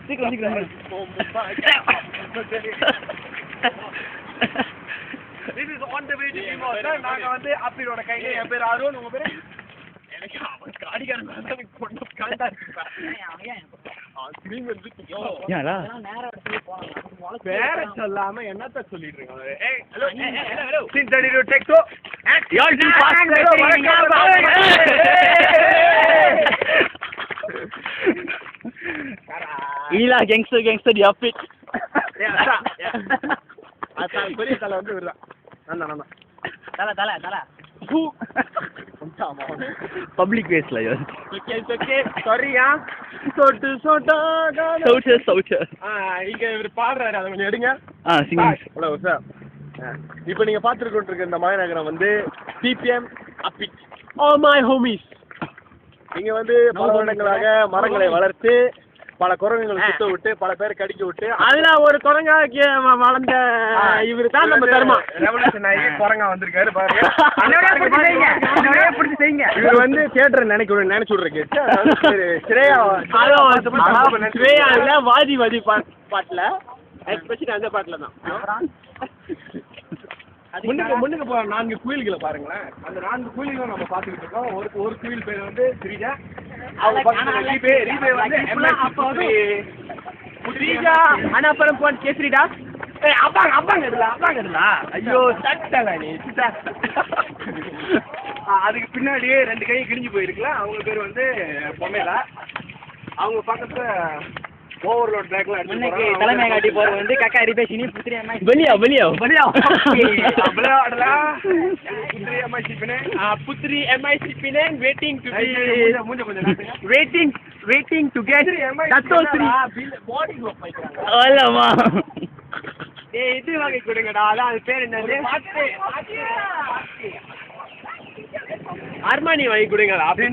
சீக்கிரம் This is on the way to Mimosa. நாங்க வந்து அப்பீரோட கையில என் பேர் அருண் உங்க பேரு எனக்கு அவன் காடிகாரன் வந்து கொண்டு காண்டா இருக்கா ஸ்கிரீன் வந்து யாரா நேரா எடுத்து போலாம் பேர சொல்லாம என்னத்த சொல்லிட்டு இருக்காங்க ஏய் ஹலோ சின் ரெடி டு டேக் டு யார் தி பாஸ்ட் ஈலா gangster di apit அதான் பெரிய தலை வந்து விடுறா தலை பப்ளிக் வேஸ்ட்ல ஓகே சாரியா சோட்டு இங்க இவர் பாடுறாரு அதை கொஞ்சம் எடுங்க ஹலோ சார் இப்போ நீங்க பார்த்துட்டு இருக்க இந்த மாயநகரம் வந்து சிபிஎம் அப்பிட் ஆல் மை ஹோமிஸ் இங்க வந்து பல வருடங்களாக மரங்களை வளர்த்து பல குரங்குகளை சுத்த விட்டு பல பேரை கடிக்க விட்டு அதுல ஒரு குரங்கா வளர்ந்த இவரு தான் நம்ம தர்மா ரெவல்யூஷன் ஆகி குரங்கா வந்திருக்காரு பாருங்க இவர் வந்து தியேட்டர் நினைச்சு விடுறேன் ஸ்ரேயா இல்ல வாதி பாட்டுல எஸ்பெஷலி அந்த பாட்டுல தான் முன்னுக்கு போற 4 குயில்களை பாருங்களேன் அந்த 4 குயில்களும் நம்ம பாத்துக்கிட்டு இருக்கோம் ஒரு குயில் பேர் வந்து ஸ்ரீஜா அதுக்கு பின்னாடியே 2 கை கிழிஞ்சு போயிருக்கலாம் அவங்க பேர் வந்து பொம்மேலா அவங்க பக்கத்துல ஓவர்லோட் பேக்ல இன்னைக்கு தலைமை காட்டி போறது வந்து கக்கா ரிபேஷினி புத்ரி அம்மா வெளியா புத்ரி எம்ஐ சிபினே waiting to get தத்தோஸ்ரீ பாடி க்ளோப் பைக்கறாங்க அல்லமா ஏய் இது வாங்கி கொடுங்கடா அதான் அது பேர் என்னது அர்மானி வாங்கி கொடுங்கடா அப்படி